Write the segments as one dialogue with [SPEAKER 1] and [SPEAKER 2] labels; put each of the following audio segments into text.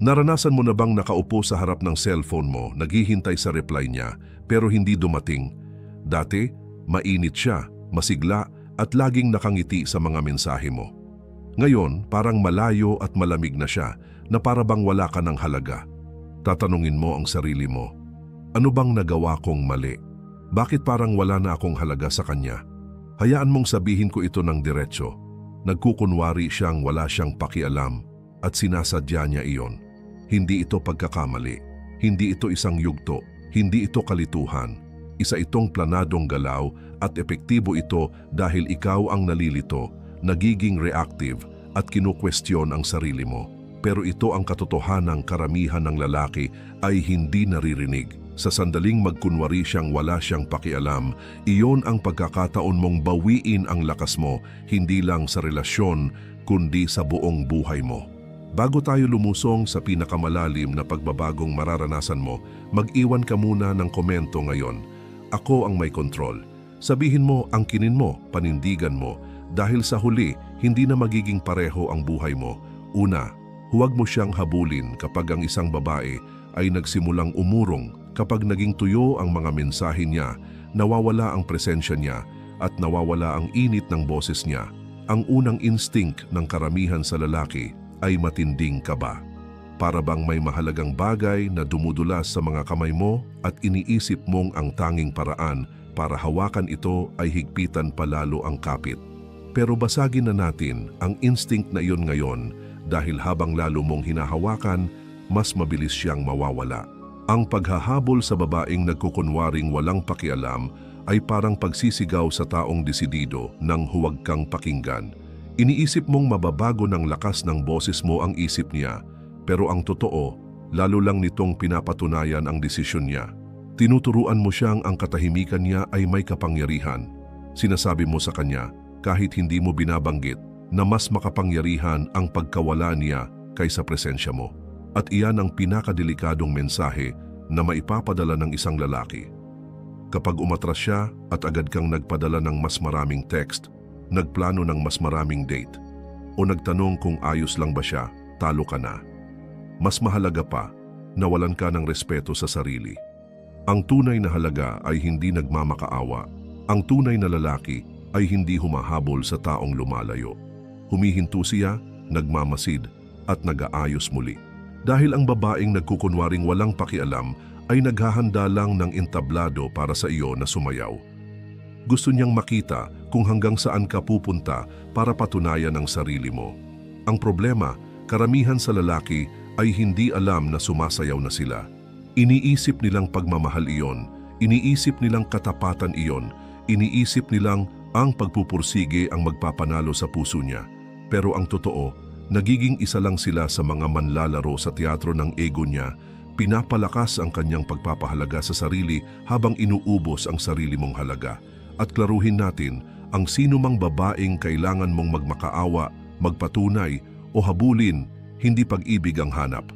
[SPEAKER 1] Naranasan mo na bang nakaupo sa harap ng cellphone mo, naghihintay sa reply niya, pero hindi dumating? Dati, mainit siya, masigla, at laging nakangiti sa mga mensahe mo. Ngayon, parang malayo at malamig na siya, na para bang wala ka ng halaga. Tatanungin mo ang sarili mo, ano bang nagawa kong mali? Bakit parang wala na akong halaga sa kanya? Hayaan mong sabihin ko ito ng diretso. Nagkukunwari siyang wala siyang pakialam at sinasadya niya iyon. Hindi ito pagkakamali, hindi ito isang yugto, hindi ito kalituhan. Isa itong planadong galaw at epektibo ito dahil ikaw ang nalilito, nagiging reactive at kinukwestiyon ang sarili mo. Pero ito ang katotohanang karamihan ng lalaki ay hindi naririnig. Sa sandaling magkunwari siyang wala siyang pakialam, iyon ang pagkakataon mong bawiin ang lakas mo, hindi lang sa relasyon, kundi sa buong buhay mo. Bago tayo lumusong sa pinakamalalim na pagbabagong mararanasan mo, mag-iwan ka muna ng komento ngayon. Ako ang may kontrol. Sabihin mo, angkinin mo, panindigan mo, dahil sa huli, hindi na magiging pareho ang buhay mo. Una, huwag mo siyang habulin kapag ang isang babae ay nagsimulang umurong, kapag naging tuyo ang mga mensahe niya, nawawala ang presensya niya at nawawala ang init ng boses niya. Ang unang instinct ng karamihan sa lalaki ay matinding kaba. Para bang may mahalagang bagay na dumudulas sa mga kamay mo at iniisip mong ang tanging paraan para hawakan ito ay higpitan palalo ang kapit. Pero basagin na natin ang instinct na iyon ngayon dahil habang lalo mong hinahawakan, mas mabilis siyang mawawala. Ang paghahabol sa babaeng nagkukunwaring walang pakialam ay parang pagsisigaw sa taong desidido ng huwag kang pakinggan. Iniisip mong mababago ng lakas ng boses mo ang isip niya, pero ang totoo, lalo lang nitong pinapatunayan ang desisyon niya. Tinuturuan mo siyang ang katahimikan niya ay may kapangyarihan. Sinasabi mo sa kanya, kahit hindi mo binabanggit, na mas makapangyarihan ang pagkawala niya kaysa presensya mo. At iyan ang pinakadelikadong mensahe na maipapadala ng isang lalaki. Kapag umatras siya at agad kang nagpadala ng mas maraming text, nagplano ng mas maraming date, o nagtanong kung ayos lang ba siya, talo ka na. Mas mahalaga pa, nawalan ka ng respeto sa sarili. Ang tunay na halaga ay hindi nagmamakaawa. Ang tunay na lalaki ay hindi humahabol sa taong lumalayo. Humihinto siya, nagmamasid, at nag-aayos muli. Dahil ang babaeng nagkukunwaring walang pakialam ay naghahanda lang ng entablado para sa iyo na sumayaw. Gusto niyang makita kung hanggang saan ka pupunta para patunayan ang sarili mo. Ang problema, karamihan sa lalaki ay hindi alam na sumasayaw na sila. Iniisip nilang pagmamahal iyon, iniisip nilang katapatan iyon, iniisip nilang ang pagpupursige ang magpapanalo sa puso niya. Pero ang totoo, nagiging isa lang sila sa mga manlalaro sa teatro ng ego niya, pinapalakas ang kanyang pagpapahalaga sa sarili habang inuubos ang sarili mong halaga. At klaruhin natin, ang sino mang babaeng kailangan mong magmakaawa, magpatunay o habulin, hindi pag-ibig ang hanap.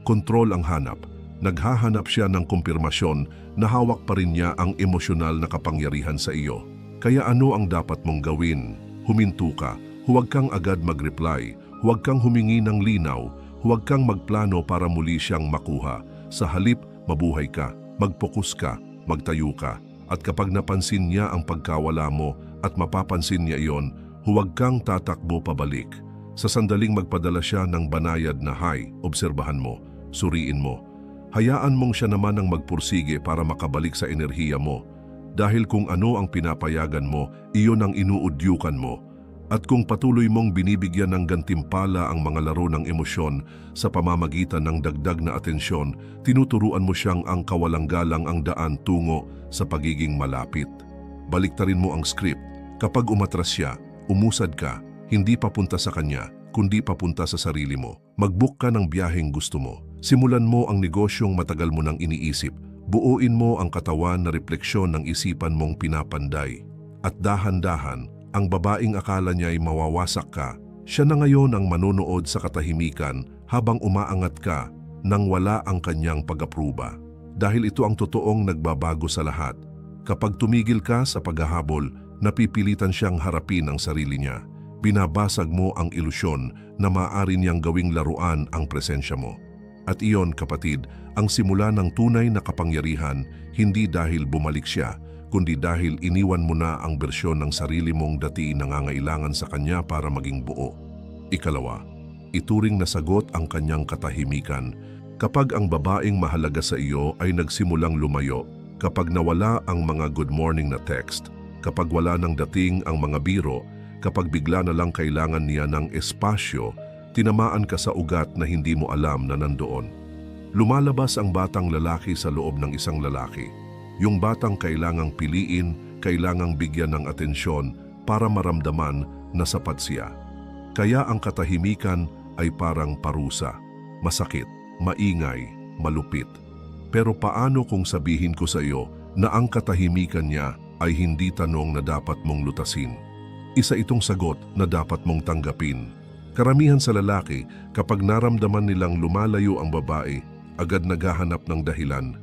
[SPEAKER 1] Kontrol ang hanap. Naghahanap siya ng kumpirmasyon na hawak pa rin niya ang emosyonal na kapangyarihan sa iyo. Kaya ano ang dapat mong gawin? Huminto ka, huwag kang agad mag-reply, huwag kang humingi ng linaw, huwag kang magplano para muli siyang makuha. Sa halip, mabuhay ka, mag-focus ka, magtayo ka. At kapag napansin niya ang pagkawala mo at mapapansin niya iyon, huwag kang tatakbo pabalik. Sa sandaling magpadala siya ng banayad na hi, obserbahan mo, suriin mo. Hayaan mong siya naman ang magpursige para makabalik sa enerhiya mo. Dahil kung ano ang pinapayagan mo, iyon ang inuudyukan mo. At kung patuloy mong binibigyan ng gantimpala ang mga laro ng emosyon sa pamamagitan ng dagdag na atensyon, tinuturuan mo siyang ang kawalang-galang ang daan tungo sa pagiging malapit. Baliktarin mo ang script. Kapag umatras siya, umusad ka, hindi papunta sa kanya, kundi papunta sa sarili mo. Mag-book ka ng biyaheng gusto mo. Simulan mo ang negosyong matagal mo nang iniisip. Buuin mo ang katawan na refleksyon ng isipan mong pinapanday. At dahan-dahan, ang babaeng akala niya ay mawawasak ka, siya na ngayon ang manonood sa katahimikan habang umaangat ka nang wala ang kanyang pag-apruba. Dahil ito ang totoong nagbabago sa lahat. Kapag tumigil ka sa paghahabol, napipilitan siyang harapin ang sarili niya. Binabasag mo ang ilusyon na maaari niyang gawing laruan ang presensya mo. At iyon, kapatid, ang simula ng tunay na kapangyarihan, hindi dahil bumalik siya, kundi dahil iniwan mo na ang bersyon ng sarili mong dati nangangailangan sa kanya para maging buo. Ikalawa, ituring na sagot ang kanyang katahimikan. Kapag ang babaeng mahalaga sa iyo ay nagsimulang lumayo, kapag nawala ang mga good morning na text, kapag wala nang dating ang mga biro, kapag bigla na lang kailangan niya ng espasyo, tinamaan ka sa ugat na hindi mo alam na nandoon. Lumalabas ang batang lalaki sa loob ng isang lalaki. Yung batang kailangang piliin, kailangang bigyan ng atensyon para maramdaman na sapat siya. Kaya ang katahimikan ay parang parusa, masakit, maingay, malupit. Pero paano kung sabihin ko sa iyo na ang katahimikan niya ay hindi tanong na dapat mong lutasin? Isa itong sagot na dapat mong tanggapin. Karamihan sa lalaki, kapag naramdaman nilang lumalayo ang babae, agad naghahanap ng dahilan.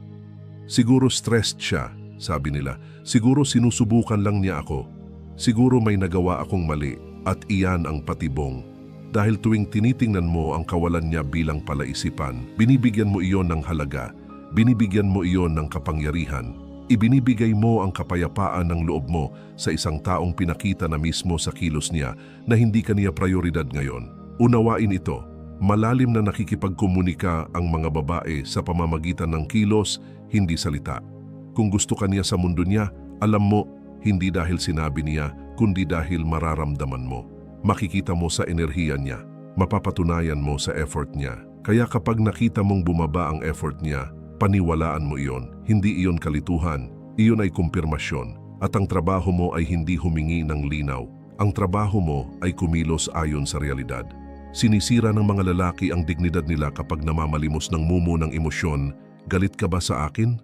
[SPEAKER 1] Siguro stressed siya, sabi nila. Siguro sinusubukan lang niya ako. Siguro may nagawa akong mali at iyan ang patibong. Dahil tuwing tinitingnan mo ang kawalan niya bilang palaisipan, binibigyan mo iyon ng halaga, binibigyan mo iyon ng kapangyarihan, ibinibigay mo ang kapayapaan ng loob mo sa isang taong pinakita na mismo sa kilos niya na hindi kaniya prioridad ngayon. Unawain ito. Malalim na nakikipagkomunika ang mga babae sa pamamagitan ng kilos, hindi salita. Kung gusto ka niya sa mundo niya, alam mo, hindi dahil sinabi niya, kundi dahil mararamdaman mo. Makikita mo sa enerhiya niya, mapapatunayan mo sa effort niya. Kaya kapag nakita mong bumaba ang effort niya, paniwalaan mo iyon. Hindi iyon kalituhan, iyon ay kumpirmasyon. At ang trabaho mo ay hindi humingi ng linaw. Ang trabaho mo ay kumilos ayon sa realidad. Sinisira ng mga lalaki ang dignidad nila kapag namamalimos ng mumu ng emosyon. Galit ka ba sa akin?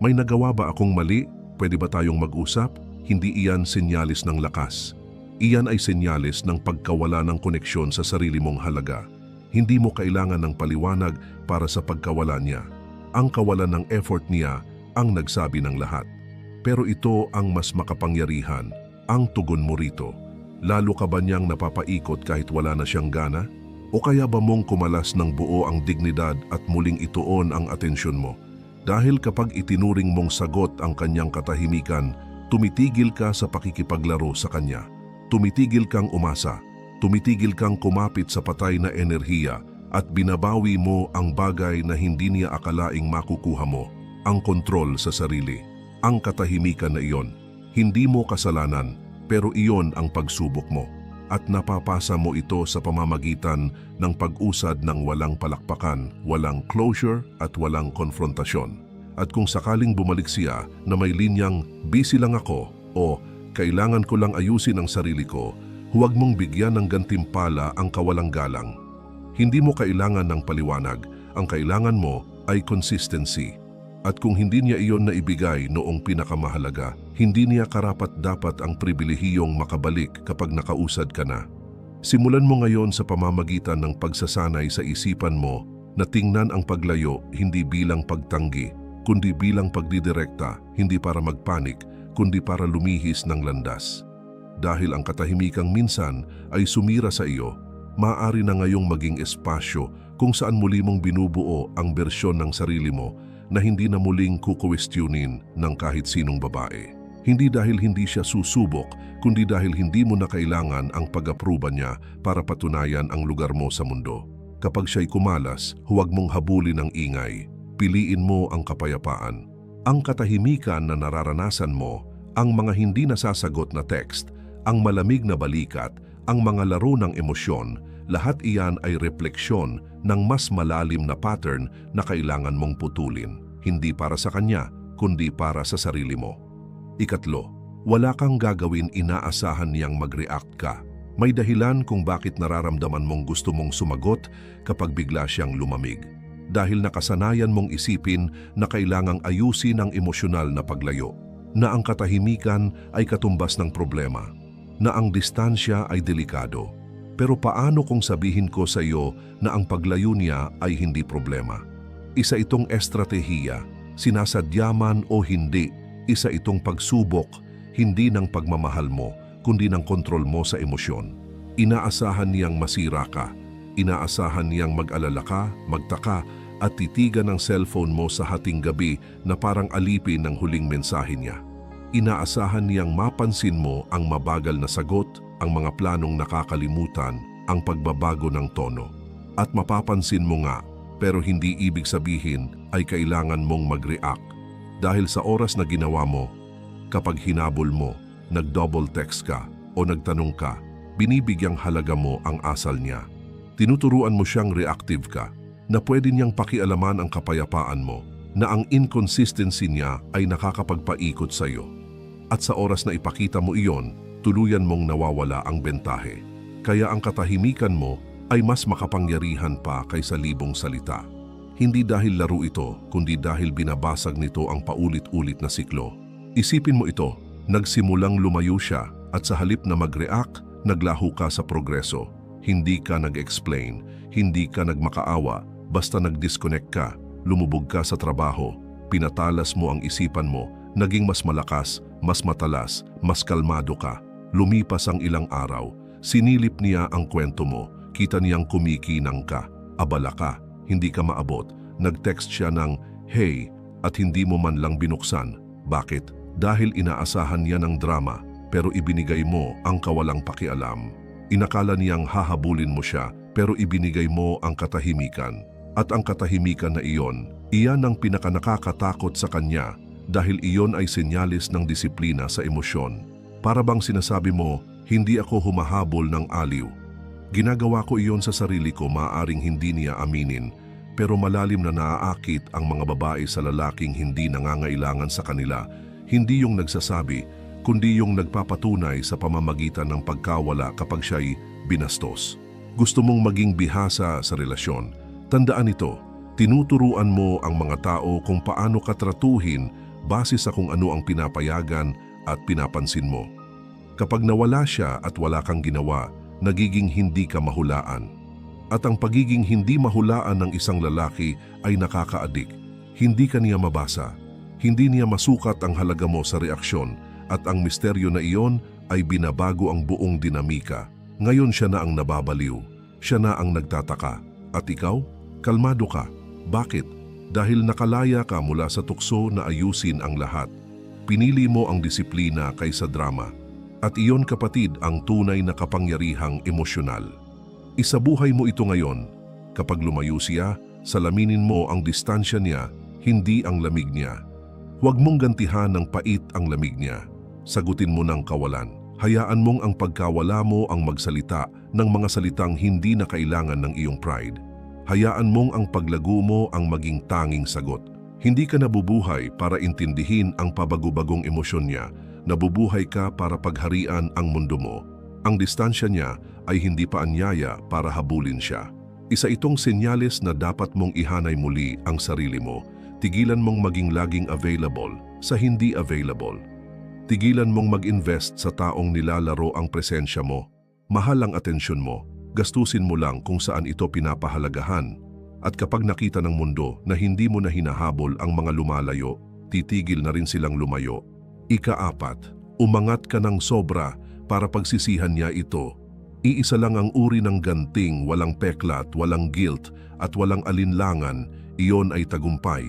[SPEAKER 1] May nagawa ba akong mali? Pwede ba tayong mag-usap? Hindi iyan senyalis ng lakas. Iyan ay senyalis ng pagkawala ng koneksyon sa sarili mong halaga. Hindi mo kailangan ng paliwanag para sa pagkawala niya. Ang kawalan ng effort niya ang nagsabi ng lahat. Pero ito ang mas makapangyarihan, ang tugon mo rito. Lalo ka ba niyang napapaikot kahit wala na siyang gana? O kaya ba mong kumalas ng buo ang dignidad at muling ituon ang atensyon mo? Dahil kapag itinuring mong sagot ang kanyang katahimikan, tumitigil ka sa pakikipaglaro sa kanya. Tumitigil kang umasa. Tumitigil kang kumapit sa patay na enerhiya at binabawi mo ang bagay na hindi niya akalaing makukuha mo, ang kontrol sa sarili. Ang katahimikan na iyon, hindi mo kasalanan, pero iyon ang pagsubok mo. At napapasa mo ito sa pamamagitan ng pag-usad ng walang palakpakan, walang closure at walang konfrontasyon. At kung sakaling bumalik siya na may linyang busy lang ako o kailangan ko lang ayusin ang sarili ko, huwag mong bigyan ng gantimpala ang kawalang galang. Hindi mo kailangan ng paliwanag, ang kailangan mo ay consistency. At kung hindi niya iyon na ibigay noong pinakamahalaga, hindi niya karapat-dapat ang pribilehiyong makabalik kapag nakausad ka na. Simulan mo ngayon sa pamamagitan ng pagsasanay sa isipan mo na tingnan ang paglayo hindi bilang pagtanggi, kundi bilang pagdidirekta, hindi para magpanik, kundi para lumihis ng landas. Dahil ang katahimikang minsan ay sumira sa iyo, maaari na ngayong maging espasyo kung saan muli mong binubuo ang bersyon ng sarili mo na hindi na muling kukwestiyonin ng kahit sinong babae. Hindi dahil hindi siya susubok, kundi dahil hindi mo na kailangan ang pag-aproba niya para patunayan ang lugar mo sa mundo. Kapag siya'y kumalas, huwag mong habulin ang ingay. Piliin mo ang kapayapaan. Ang katahimikan na nararanasan mo, ang mga hindi nasasagot na text, ang malamig na balikat, ang mga laro ng emosyon, lahat iyan ay refleksyon ng mas malalim na pattern na kailangan mong putulin. Hindi para sa kanya, kundi para sa sarili mo. Ikatlo, wala kang gagawin inaasahan niyang mag-react ka. May dahilan kung bakit nararamdaman mong gusto mong sumagot kapag bigla siyang lumamig. Dahil nakasanayan mong isipin na kailangang ayusin ang emosyonal na paglayo, na ang katahimikan ay katumbas ng problema, na ang distansya ay delikado. Pero paano kung sabihin ko sa iyo na ang paglayo niya ay hindi problema? Isa itong estratehiya, sinasadya man o hindi, isa itong pagsubok, hindi ng pagmamahal mo, kundi ng kontrol mo sa emosyon. Inaasahan niyang masira ka, inaasahan niyang mag-alala ka, magtaka, at titigan ng cellphone mo sa hating gabi na parang alipin ng huling mensahe niya. Inaasahan niyang mapansin mo ang mabagal na sagot, ang mga planong nakakalimutan, ang pagbabago ng tono. At mapapansin mo nga, pero hindi ibig sabihin ay kailangan mong mag-react. Dahil sa oras na ginawa mo, kapag hinabol mo, nag-double text ka o nagtanong ka, binibigyang halaga mo ang asal niya. Tinuturuan mo siyang reactive ka, na pwede niyang pakialaman ang kapayapaan mo, na ang inconsistency niya ay nakakapagpaikot sa iyo. At sa oras na ipakita mo iyon, tuluyan mong nawawala ang bentahe. Kaya ang katahimikan mo ay mas makapangyarihan pa kaysa libong salita. Hindi dahil laro ito, kundi dahil binabasag nito ang paulit-ulit na siklo. Isipin mo ito, nagsimulang lumayo siya at sa halip na mag-react, naglaho ka sa progreso. Hindi ka nag-explain, hindi ka nagmakaawa, basta nag-disconnect ka, lumubog ka sa trabaho, pinatalas mo ang isipan mo, naging mas malakas, mas matalas, mas kalmado ka. Lumipas ang ilang araw, sinilip niya ang kwento mo, kita niyang kumikinang ka, abala ka, hindi ka maabot, nag-text siya ng, "Hey," at hindi mo man lang binuksan. Bakit? Dahil inaasahan niya ng drama, pero ibinigay mo ang kawalang pakialam. Inakala niyang hahabulin mo siya, pero ibinigay mo ang katahimikan. At ang katahimikan na iyon, iyan ang pinakanakakatakot sa kanya dahil iyon ay senyales ng disiplina sa emosyon. Para bang sinasabi mo, hindi ako humahabol ng aliw. Ginagawa ko iyon sa sarili ko, maaaring hindi niya aminin, pero malalim na naaakit ang mga babae sa lalaking hindi nangangailangan sa kanila. Hindi yung nagsasabi, kundi yung nagpapatunay sa pamamagitan ng pagkawala kapag siya'y binastos. Gusto mong maging bihasa sa relasyon. Tandaan ito, tinuturuan mo ang mga tao kung paano ka tratuhin base sa kung ano ang pinapayagan at pinapansin mo. Kapag nawala siya at wala kang ginawa, nagiging hindi ka mahulaan. At ang pagiging hindi mahulaan ng isang lalaki ay nakakaadik. Hindi ka niya mabasa, hindi niya masukat ang halaga mo sa reaksyon, at ang misteryo na iyon ay binabago ang buong dinamika. Ngayon siya na ang nababaliw, siya na ang nagtataka. At ikaw? Kalmado ka. Bakit? Dahil nakalaya ka mula sa tukso na ayusin ang lahat. Pinili mo ang disiplina kaysa drama. At iyon, kapatid, ang tunay na kapangyarihang emosyonal. Isabuhay mo ito ngayon. Kapag lumayo siya, salaminin mo ang distansya niya, hindi ang lamig niya. Huwag mong gantihan ng pait ang lamig niya. Sagutin mo ng kawalan. Hayaan mong ang pagkawala mo ang magsalita ng mga salitang hindi na kailangan ng iyong pride. Hayaan mong ang paglago mo ang maging tanging sagot. Hindi ka nabubuhay para intindihin ang pabago-bagong emosyon niya. Nabubuhay ka para pagharian ang mundo mo. Ang distansya niya ay hindi pa anyaya para habulin siya. Isa itong senyales na dapat mong ihanay muli ang sarili mo. Tigilan mong maging laging available sa hindi available. Tigilan mong mag-invest sa taong nilalaro ang presensya mo. Mahal ang atensyon mo. Gastusin mo lang kung saan ito pinapahalagahan. At kapag nakita ng mundo na hindi mo na hinahabol ang mga lumalayo, titigil na rin silang lumayo. Ika-4, umangat ka ng sobra para pagsisihan niya ito. Iisa lang ang uri ng ganting, walang peklat, walang guilt, at walang alinlangan, iyon ay tagumpay.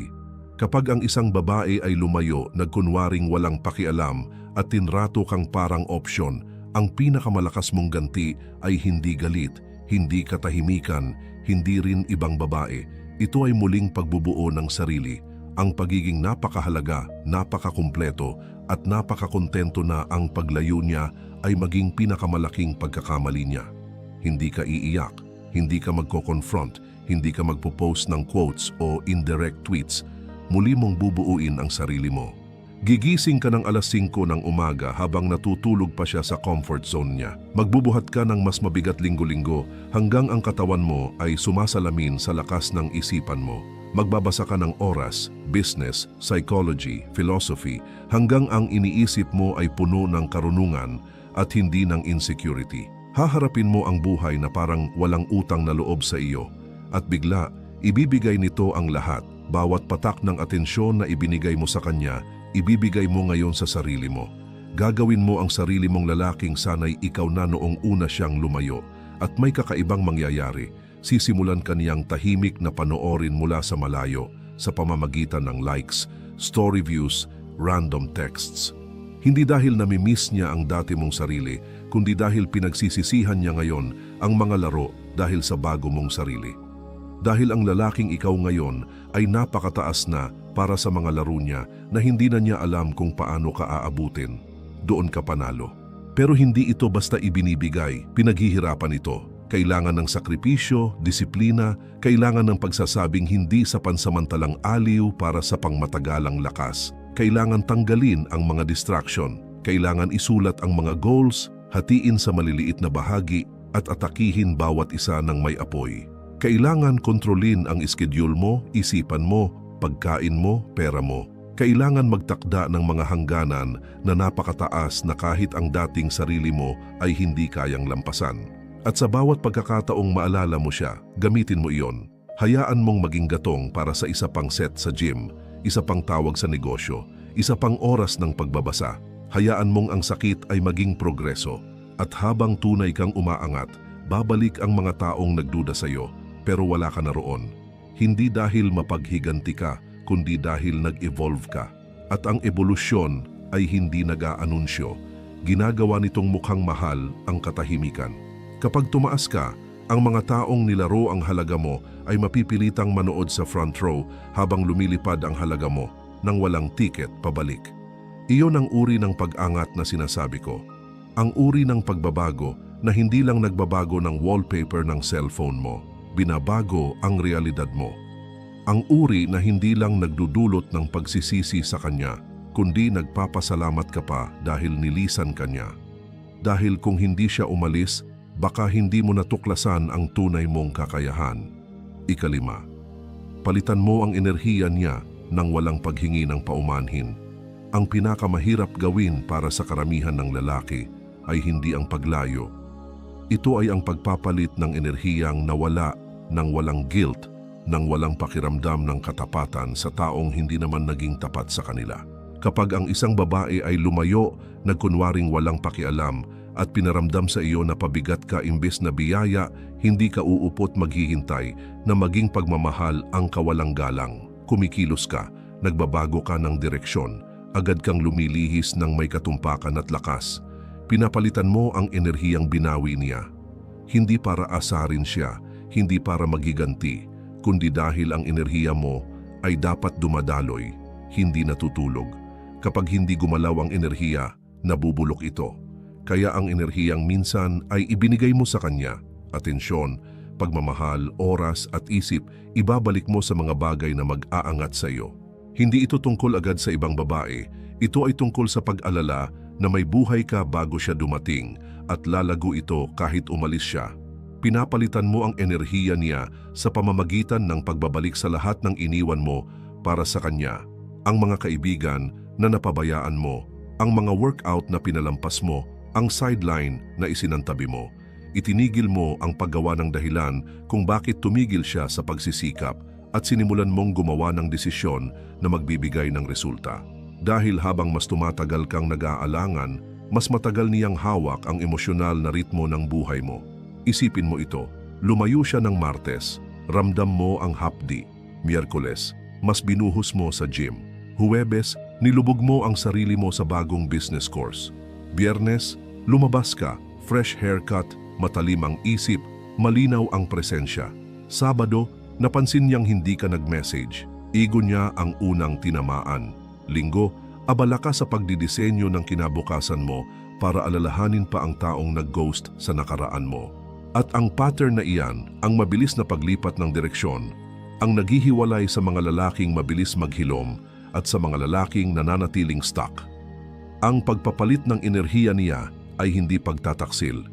[SPEAKER 1] Kapag ang isang babae ay lumayo, nagkunwaring walang pakialam at tinrato kang parang opsyon, ang pinakamalakas mong ganti ay hindi galit, hindi katahimikan, hindi rin ibang babae. Ito ay muling pagbubuo ng sarili, ang pagiging napakahalaga, napakakumpleto at napakakontento na ang paglayo niya ay maging pinakamalaking pagkakamali niya. Hindi ka iiyak, hindi ka magko-confront, hindi ka magpo-post ng quotes o indirect tweets. Muli mong bubuuin ang sarili mo. Gigising ka ng alas 5 ng umaga habang natutulog pa siya sa comfort zone niya. Magbubuhat ka ng mas mabigat linggo-linggo hanggang ang katawan mo ay sumasalamin sa lakas ng isipan mo. Magbabasa ka ng oras, business, psychology, philosophy hanggang ang iniisip mo ay puno ng karunungan at hindi ng insecurity. Haharapin mo ang buhay na parang walang utang na loob sa iyo at bigla ibibigay nito ang lahat. Bawat patak ng atensyon na ibinigay mo sa kanya, ibibigay mo ngayon sa sarili mo. Gagawin mo ang sarili mong lalaking sanay ikaw na noong una siyang lumayo at may kakaibang mangyayari. sisimulan kaniyang tahimik na panoorin mula sa malayo sa pamamagitan ng likes, story views, random texts. Hindi dahil namimiss niya ang dati mong sarili, kundi dahil pinagsisisihan niya ngayon ang mga laro dahil sa bago mong sarili. Dahil ang lalaking ikaw ngayon ay napakataas na para sa mga laro niya na hindi na niya alam kung paano ka aabutin. Doon ka panalo. Pero hindi ito basta ibinibigay, pinaghihirapan ito. Kailangan ng sakripisyo, disiplina, kailangan ng pagsasabing hindi sa pansamantalang aliw para sa pangmatagalang lakas. Kailangan tanggalin ang mga distraction. Kailangan isulat ang mga goals, hatiin sa maliliit na bahagi at atakihin bawat isa ng may apoy. Kailangan kontrolin ang schedule mo, isipan mo, pagkain mo, pera mo. Kailangan magtakda ng mga hangganan na napakataas na kahit ang dating sarili mo ay hindi kayang lampasan. At sa bawat pagkakataong maalala mo siya, gamitin mo iyon. Hayaan mong maging gatong para sa isa pang set sa gym, isa pang tawag sa negosyo, isa pang oras ng pagbabasa. Hayaan mong ang sakit ay maging progreso. At habang tunay kang umaangat, babalik ang mga taong nagduda sa iyo, pero wala ka na roon. Hindi dahil mapaghiganti ka, kundi dahil nag-evolve ka. At ang ebolusyon ay hindi nag-aanunsyo. Ginagawa nitong mukhang mahal ang katahimikan. Kapag tumaas ka, ang mga taong nilaro ang halaga mo ay mapipilitang manood sa front row habang lumilipad ang halaga mo nang walang tiket pabalik. Iyon ang uri ng pag-angat na sinasabi ko. Ang uri ng pagbabago na hindi lang nagbabago ng wallpaper ng cellphone mo, binabago ang realidad mo. Ang uri na hindi lang nagdudulot ng pagsisisi sa kanya, kundi nagpapasalamat ka pa dahil nilisan kanya. Dahil kung hindi siya umalis, baka hindi mo natuklasan ang tunay mong kakayahan. 5. Palitan mo ang enerhiya niya nang walang paghingi ng paumanhin. Ang pinakamahirap gawin para sa karamihan ng lalaki ay hindi ang paglayo. Ito ay ang pagpapalit ng enerhiyang nawala nang walang guilt, nang walang pakiramdam ng katapatan sa taong hindi naman naging tapat sa kanila. Kapag ang isang babae ay lumayo, nagkunwaring walang pakialam at pinaramdam sa iyo na pabigat ka imbes na biyaya, hindi ka uupot maghihintay na maging pagmamahal ang kawalang galang. Kumikilos ka, nagbabago ka ng direksyon, agad kang lumilihis ng may katumpakan at lakas. Pinapalitan mo ang enerhiyang binawi niya. Hindi para asarin siya, hindi para magiganti, kundi dahil ang enerhiya mo ay dapat dumadaloy, hindi natutulog. Kapag hindi gumalaw ang enerhiya, nabubulok ito. Kaya ang enerhiyang minsan ay ibinigay mo sa kanya, atensyon, pagmamahal, oras at isip, ibabalik mo sa mga bagay na mag-aangat sa iyo. Hindi ito tungkol agad sa ibang babae, ito ay tungkol sa pag-alala na may buhay ka bago siya dumating at lalago ito kahit umalis siya. Pinapalitan mo ang enerhiya niya sa pamamagitan ng pagbabalik sa lahat ng iniwan mo para sa kanya. Ang mga kaibigan na napabayaan mo, ang mga workout na pinalampas mo, ang sideline na isinantabi mo. Itinigil mo ang paggawa ng dahilan kung bakit tumigil siya sa pagsisikap at sinimulan mong gumawa ng desisyon na magbibigay ng resulta. Dahil habang mas tumatagal kang nag-aalangan, mas matagal niyang hawak ang emosyonal na ritmo ng buhay mo. Isipin mo ito, lumayo siya ng Martes, ramdam mo ang hapdi. Miyerkules, mas binuhos mo sa gym. Huwebes, nilubog mo ang sarili mo sa bagong business course. Biyernes, lumabas ka, fresh haircut, matalim ang isip, malinaw ang presensya. Sabado, napansin niyang hindi ka nag-message. Igo niya ang unang tinamaan. Linggo, abala ka sa pagdidisenyo ng kinabukasan mo para alalahanin pa ang taong nag-ghost sa nakaraan mo. At ang pattern na iyan, ang mabilis na paglipat ng direksyon, ang naghihiwalay sa mga lalaking mabilis maghilom at sa mga lalaking nananatiling stuck. Ang pagpapalit ng enerhiya niya ay hindi pagtataksil.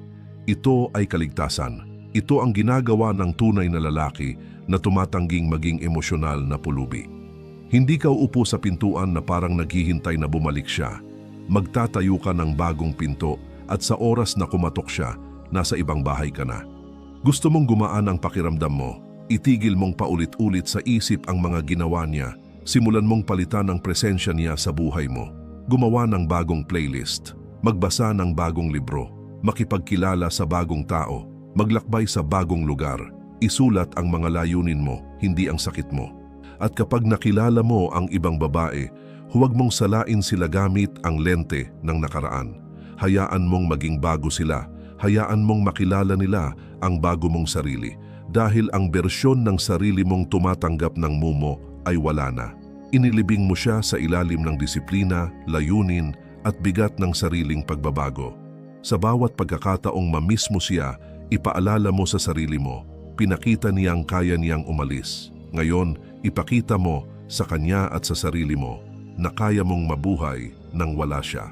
[SPEAKER 1] Ito ay kaligtasan. Ito ang ginagawa ng tunay na lalaki na tumatangging maging emosyonal na pulubi. Hindi ka uupo sa pintuan na parang naghihintay na bumalik siya. Magtatayo ka ng bagong pinto at sa oras na kumatok siya, nasa ibang bahay ka na. Gusto mong gumaan ang pakiramdam mo, itigil mong paulit-ulit sa isip ang mga ginawa niya, simulan mong palitan ang presensya niya sa buhay mo. Gumawa ng bagong playlist, magbasa ng bagong libro, makipagkilala sa bagong tao, maglakbay sa bagong lugar. Isulat ang mga layunin mo, hindi ang sakit mo. At kapag nakilala mo ang ibang babae, huwag mong salain sila gamit ang lente ng nakaraan. Hayaan mong maging bago sila. Hayaan mong makilala nila ang bago mong sarili. Dahil ang bersyon ng sarili mong tumatanggap ng mumo ay wala na. Inilibing mo siya sa ilalim ng disiplina, layunin at bigat ng sariling pagbabago. Sa bawat pagkakataong mamiss mo siya, ipaalala mo sa sarili mo, pinakita niyang kaya niyang umalis. Ngayon, ipakita mo sa kanya at sa sarili mo na kaya mong mabuhay nang wala siya.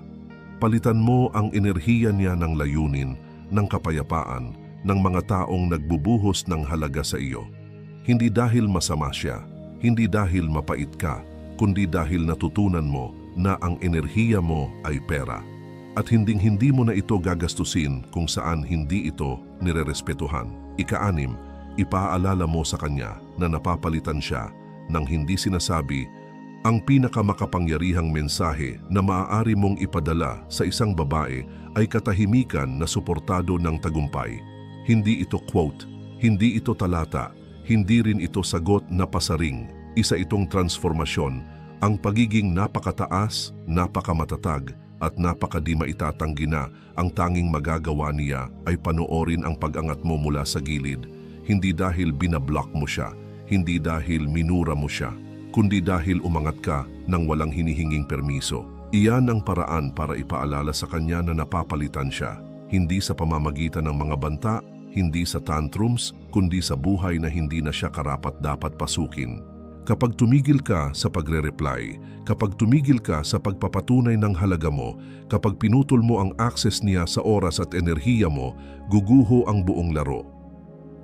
[SPEAKER 1] Palitan mo ang enerhiya niya ng layunin, ng kapayapaan, ng mga taong nagbubuhos ng halaga sa iyo. Hindi dahil masama siya, hindi dahil mapait ka, kundi dahil natutunan mo na ang enerhiya mo ay pera. At hinding-hindi mo na ito gagastusin kung saan hindi ito nirerespetuhan. Ika-6, ipaalala mo sa kanya na napapalitan siya ng hindi sinasabi ang pinakamakapangyarihang mensahe na maaari mong ipadala sa isang babae ay katahimikan na suportado ng tagumpay. Hindi ito quote, hindi ito talata, hindi rin ito sagot na pasaring. Isa itong transformasyon, ang pagiging napakataas, napakamatatag, at napakadi maitatanggi na ang tanging magagawa niya ay panoorin ang pag-angat mo mula sa gilid. Hindi dahil binablock mo siya, hindi dahil minura mo siya, kundi dahil umangat ka nang walang hinihinging permiso. Iyan ang paraan para ipaalala sa kanya na napapalitan siya, hindi sa pamamagitan ng mga banta, hindi sa tantrums, kundi sa buhay na hindi na siya karapat-dapat pasukin. Kapag tumigil ka sa pagre-reply, kapag tumigil ka sa pagpapatunay ng halaga mo, kapag pinutol mo ang access niya sa oras at enerhiya mo, guguho ang buong laro.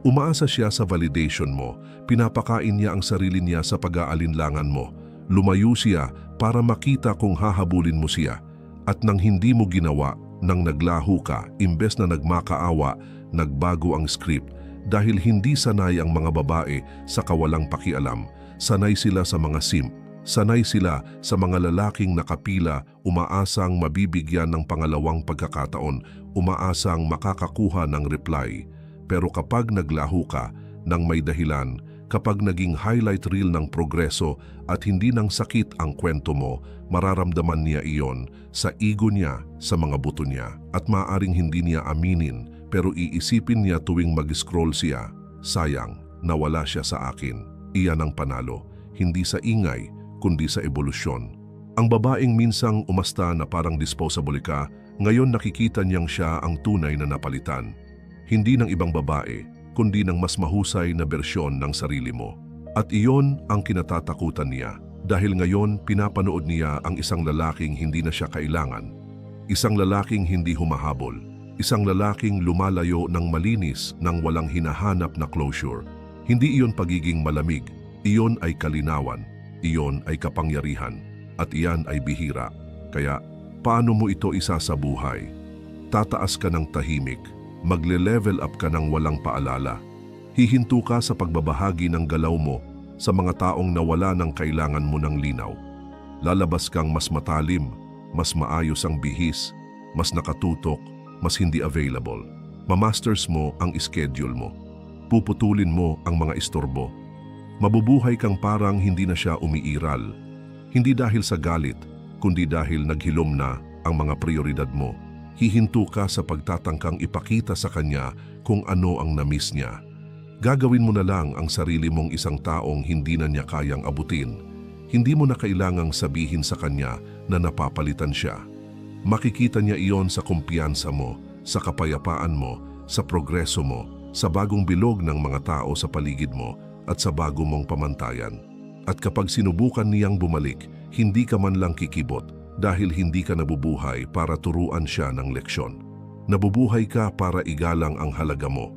[SPEAKER 1] Umaasa siya sa validation mo, pinapakain niya ang sarili niya sa pag-aalinlangan mo. Lumayo siya para makita kung hahabulin mo siya. At nang hindi mo ginawa, nang naglaho ka, imbes na nagmakaawa, nagbago ang script. Dahil hindi sanay ang mga babae sa kawalang pakialam. Sanay sila sa mga simp. Sanay sila sa mga lalaking nakapila, umaasang mabibigyan ng pangalawang pagkakataon, umaasang makakakuha ng reply. Pero kapag naglaho ka ng may dahilan, kapag naging highlight reel ng progreso at hindi ng sakit ang kwento mo, mararamdaman niya iyon sa ego niya, sa mga buto niya. At maaaring hindi niya aminin, pero iisipin niya tuwing mag-scroll siya, sayang, nawala siya sa akin. Iyan ang panalo, hindi sa ingay, kundi sa ebolusyon. Ang babaeng minsang umasta na parang disposable ka, ngayon nakikita niyang siya ang tunay na napalitan. Hindi ng ibang babae, kundi ng mas mahusay na bersyon ng sarili mo. At iyon ang kinatatakutan niya, dahil ngayon pinapanood niya ang isang lalaking hindi na siya kailangan. Isang lalaking hindi humahabol, isang lalaking lumalayo ng malinis nang walang hinahanap na closure. Hindi iyon pagiging malamig, iyon ay kalinawan, iyon ay kapangyarihan, at iyan ay bihira. Kaya, paano mo ito isasabuhay? Tataas ka ng tahimik, magle-level up ka ng walang paalala. Hihinto ka sa pagbabahagi ng galaw mo sa mga taong nawala ng kailangan mo ng linaw. Lalabas kang mas matalim, mas maayos ang bihis, mas nakatutok, mas hindi available. Mamasters mo ang schedule mo. Puputulin mo ang mga istorbo. Mabubuhay kang parang hindi na siya umiiral. Hindi dahil sa galit, kundi dahil naghilom na ang mga prioridad mo. Hihinto ka sa pagtatangkang ipakita sa kanya kung ano ang namiss niya. Gagawin mo na lang ang sarili mong isang taong hindi na niya kayang abutin. Hindi mo na kailangang sabihin sa kanya na napapalitan siya. Makikita niya iyon sa kumpiyansa mo, sa kapayapaan mo, sa progreso mo, sa bagong bilog ng mga tao sa paligid mo at sa bago mong pamantayan. At kapag sinubukan niyang bumalik, hindi ka man lang kikibot dahil hindi ka nabubuhay para turuan siya ng leksyon. Nabubuhay ka para igalang ang halaga mo.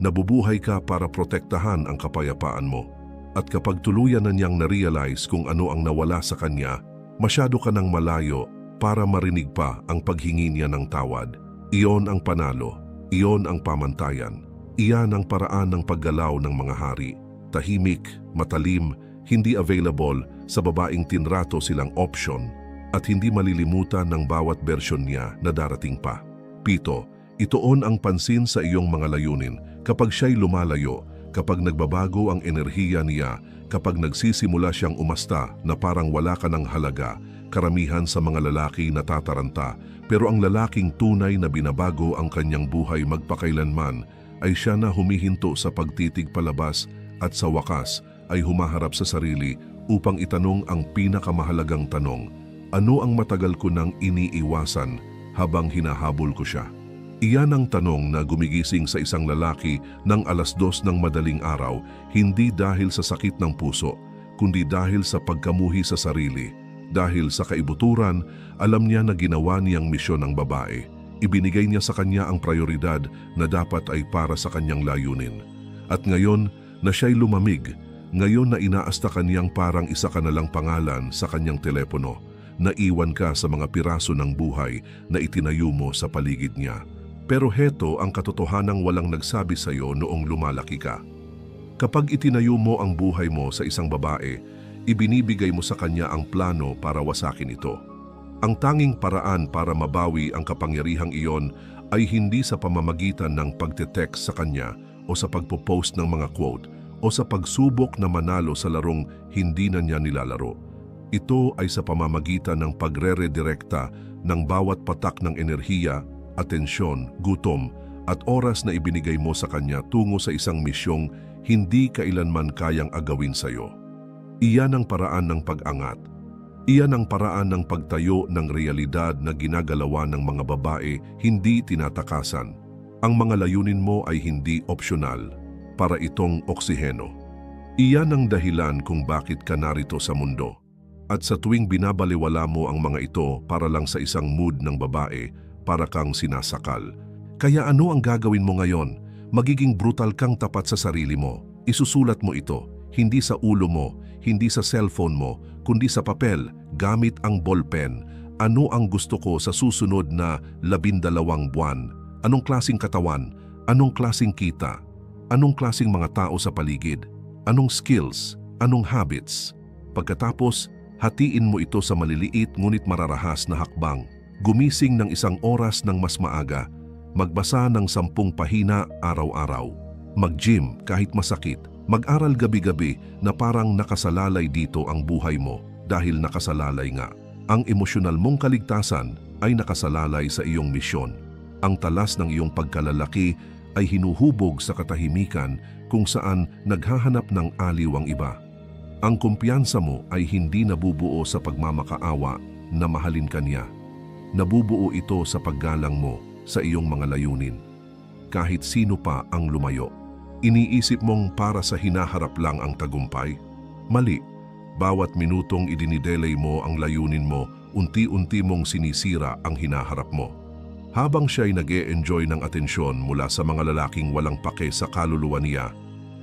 [SPEAKER 1] Nabubuhay ka para protektahan ang kapayapaan mo. At kapag tuluyan na niyang na-realize kung ano ang nawala sa kanya, masyado ka nang malayo para marinig pa ang paghingi niya ng tawad. Iyon ang panalo, iyon ang pamantayan. Iyan ang paraan ng paggalaw ng mga hari. Tahimik, matalim, hindi available sa babaeng tinrato silang option at hindi malilimutan ng bawat bersyon niya na darating pa. 7. Ituon ang pansin sa iyong mga layunin. Kapag siya'y lumalayo, Kapag nagbabago ang enerhiya niya, kapag nagsisimula siyang umasta na parang wala ka ng halaga, karamihan sa mga lalaki natataranta, pero ang lalaking tunay na binabago ang kanyang buhay magpakailanman ay siya na humihinto sa pagtitig palabas at sa wakas ay humaharap sa sarili upang itanong ang pinakamahalagang tanong, ano ang matagal ko nang iniiwasan habang hinahabol ko siya? Iyan ang tanong na gumigising sa isang lalaki ng 2:00 ng madaling araw, hindi dahil sa sakit ng puso, kundi dahil sa pagkamuhi sa sarili. Dahil sa kaibuturan, alam niya na ginawa niyang misyon ng babae. Ibinigay niya sa kanya ang prioridad na dapat ay para sa kanyang layunin. At ngayon na siya'y lumamig, ngayon na inaasta kanyang parang isa ka na lang pangalan sa kanyang telepono, naiwan ka sa mga piraso ng buhay na itinayo mo sa paligid niya. Pero heto ang katotohanang walang nagsabi sa iyo noong lumalaki ka. Kapag itinayo mo ang buhay mo sa isang babae, ibinibigay mo sa kanya ang plano para wasakin ito. Ang tanging paraan para mabawi ang kapangyarihang iyon ay hindi sa pamamagitan ng pagte-text sa kanya o sa pagpo-post ng mga quote o sa pagsubok na manalo sa larong hindi na niya nilalaro. Ito ay sa pamamagitan ng pagre-redirekta ng bawat patak ng enerhiya, atensyon, gutom at oras na ibinigay mo sa kanya tungo sa isang misyong hindi kailanman kayang agawin sa iyo. Iyan ang paraan ng pag-angat. Iyan ang paraan ng pagtayo ng realidad na ginagalawa ng mga babae hindi tinatakasan. Ang mga layunin mo ay hindi opsyonal, para itong oksiheno. Iyan ang dahilan kung bakit ka narito sa mundo. At sa tuwing binabaliwala mo ang mga ito para lang sa isang mood ng babae, para kang sinasakal. Kaya ano ang gagawin mo ngayon? Magiging brutal kang tapat sa sarili mo. Isusulat mo ito, hindi sa ulo mo, hindi sa cellphone mo, kundi sa papel, gamit ang ballpen. Ano ang gusto ko sa susunod na 12 buwan? Anong klasing katawan? Anong klasing kita? Anong klasing mga tao sa paligid? Anong skills? Anong habits? Pagkatapos, hatiin mo ito sa maliliit ngunit mararahas na hakbang. Gumising ng 1 oras ng mas maaga, magbasa ng 10 pahina araw-araw, mag-gym kahit masakit, mag-aral gabi-gabi na parang nakasalalay dito ang buhay mo dahil nakasalalay nga. Ang emosyonal mong kaligtasan ay nakasalalay sa iyong misyon. Ang talas ng iyong pagkalalaki ay hinuhubog sa katahimikan kung saan naghahanap ng aliw ang iba. Ang kumpiyansa mo ay hindi nabubuo sa pagmamakaawa na mahalin ka niya. Nabubuo ito sa paggalang mo sa iyong mga layunin. Kahit sino pa ang lumayo, iniisip mong para sa hinaharap lang ang tagumpay? Mali. Bawat minutong idinidelay mo ang layunin mo, unti-unti mong sinisira ang hinaharap mo. Habang siya'y nag-e-enjoy ng atensyon mula sa mga lalaking walang pake sa kaluluwa niya,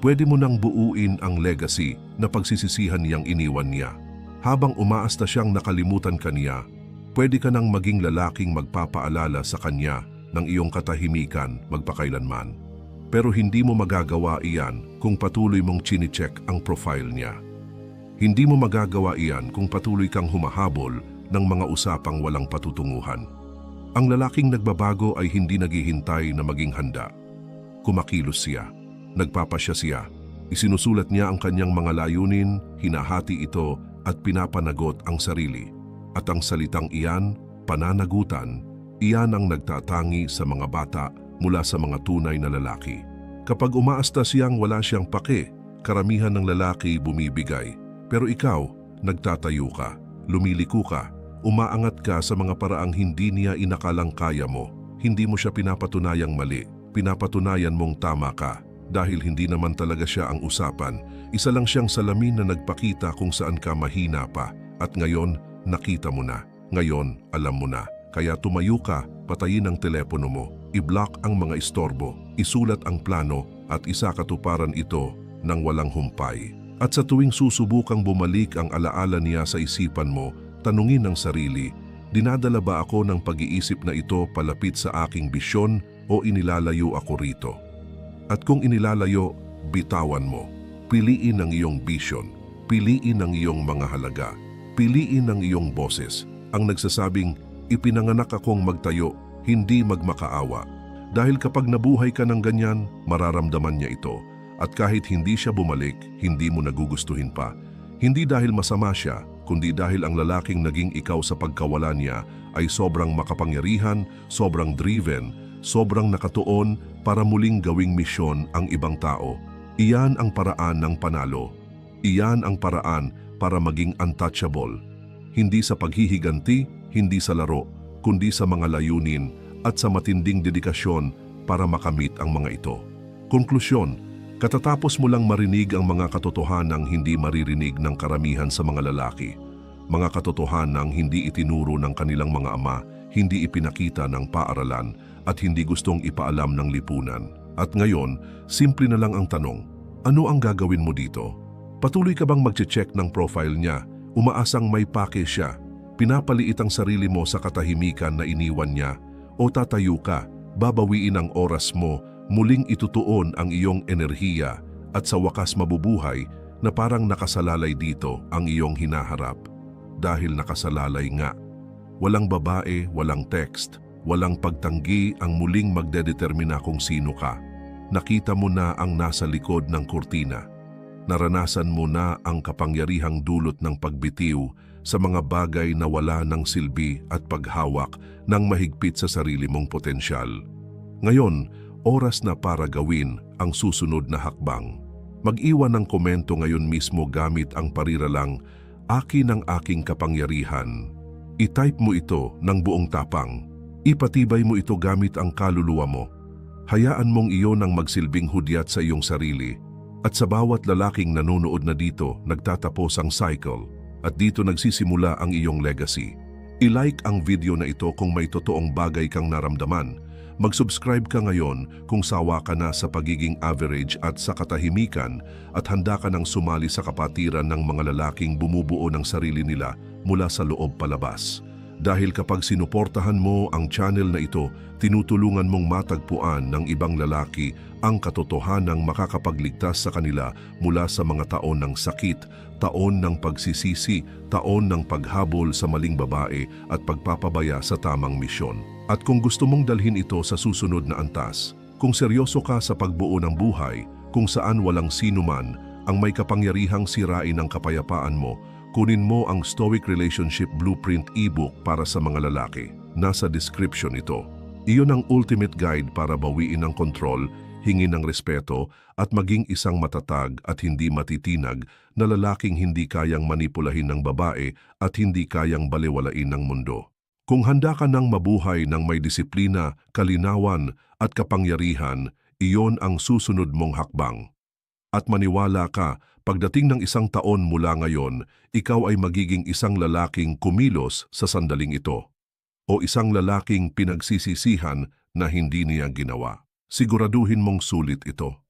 [SPEAKER 1] pwede mo nang buuin ang legacy na pagsisisihan niyang iniwan niya. Habang umaasta siyang nakalimutan ka niya, pwede ka nang maging lalaking magpapaalala sa kanya ng iyong katahimikan magpakailanman. Pero hindi mo magagawa iyan kung patuloy mong chine-check ang profile niya. Hindi mo magagawa iyan kung patuloy kang humahabol ng mga usapang walang patutunguhan. Ang lalaking nagbabago ay hindi naghihintay na maging handa. Kumakilos siya, nagpapasya siya, isinusulat niya ang kanyang mga layunin, hinahati ito at pinapanagot ang sarili. At ang salitang iyan, pananagutan, iyan ang nagtatangi sa mga bata mula sa mga tunay na lalaki. Kapag umaasta siyang wala siyang pake, karamihan ng lalaki bumibigay. Pero ikaw, nagtatayo ka, lumiliko ka, umaangat ka sa mga paraang hindi niya inakalang kaya mo. Hindi mo siya pinapatunayang mali, pinapatunayan mong tama ka. Dahil hindi naman talaga siya ang usapan, isa lang siyang salamin na nagpakita kung saan ka mahina pa. At ngayon, nakita mo na. Ngayon, alam mo na. Kaya tumayo ka, patayin ang telepono mo, i-block ang mga istorbo, isulat ang plano at isakatuparan ito ng walang humpay. At sa tuwing susubukang bumalik ang alaala niya sa isipan mo, tanungin ang sarili, dinadala ba ako ng pag-iisip na ito palapit sa aking bisyon o inilalayo ako rito? At kung inilalayo, bitawan mo. Piliin ang iyong bisyon, piliin ang iyong mga halaga, piliin ang iyong boses, ang nagsasabing, ipinanganak akong magtayo, hindi magmakaawa. Dahil kapag nabuhay ka ng ganyan, mararamdaman niya ito. At kahit hindi siya bumalik, hindi mo nagugustuhin pa. Hindi dahil masama siya, kundi dahil ang lalaking naging ikaw sa pagkawala niya ay sobrang makapangyarihan, sobrang driven, sobrang nakatuon para muling gawing misyon ang ibang tao. Iyan ang paraan ng panalo. Iyan ang paraan para maging untouchable. Hindi sa paghihiganti, hindi sa laro, kundi sa mga layunin at sa matinding dedikasyon para makamit ang mga ito. Konklusyon, katatapos mo lang marinig ang mga katotohanang hindi maririnig ng karamihan sa mga lalaki. Mga katotohanang hindi itinuro ng kanilang mga ama, hindi ipinakita ng paaralan at hindi gustong ipaalam ng lipunan. At ngayon, simple na lang ang tanong, ano ang gagawin mo dito? Patuloy ka bang magche-check ng profile niya? Umaasang may pake siya? Pinapaliit ang sarili mo sa katahimikan na iniwan niya? O tatayo ka, babawiin ang oras mo, muling itutuon ang iyong enerhiya at sa wakas mabubuhay na parang nakasalalay dito ang iyong hinaharap? Dahil nakasalalay nga. Walang babae, walang text, walang pagtanggi ang muling magdedetermina kung sino ka. Nakita mo na ang nasa likod ng kurtina. Naranasan mo na ang kapangyarihang dulot ng pagbitiw sa mga bagay na wala ng silbi at paghawak ng mahigpit sa sarili mong potensyal. Ngayon, oras na para gawin ang susunod na hakbang. Mag-iwan ng komento ngayon mismo gamit ang pariralang "Akin ang aking kapangyarihan". I-type mo ito ng buong tapang. Ipatibay mo ito gamit ang kaluluwa mo. Hayaan mong iyon ang magsilbing hudyat sa iyong sarili. At sa bawat lalaking nanonood na dito, nagtatapos ang cycle. At dito nagsisimula ang iyong legacy. I-like ang video na ito kung may totoong bagay kang naramdaman. Mag-subscribe ka ngayon kung sawa ka na sa pagiging average at sa katahimikan at handa ka nang sumali sa kapatiran ng mga lalaking bumubuo ng sarili nila mula sa loob palabas. Dahil kapag sinuportahan mo ang channel na ito, tinutulungan mong matagpuan ng ibang lalaki ang katotohanang makakapagligtas sa kanila mula sa mga taon ng sakit, taon ng pagsisisi, taon ng paghabol sa maling babae at pagpapabaya sa tamang misyon. At kung gusto mong dalhin ito sa susunod na antas, kung seryoso ka sa pagbuo ng buhay, kung saan walang sinuman ang may kapangyarihang sirain ang kapayapaan mo, kunin mo ang Stoic Relationship Blueprint ebook para sa mga lalaki. Nasa description ito. Iyon ang ultimate guide para bawiin ang kontrol, hingin ng respeto at maging isang matatag at hindi matitinag na lalaking hindi kayang manipulahin ng babae at hindi kayang balewalain ng mundo. Kung handa ka nang mabuhay ng may disiplina, kalinawan at kapangyarihan, iyon ang susunod mong hakbang. At maniwala ka, pagdating ng isang taon mula ngayon, ikaw ay magiging isang lalaking kumilos sa sandaling ito. O isang lalaking pinagsisisihan na hindi niya ginawa. Siguraduhin mong sulit ito.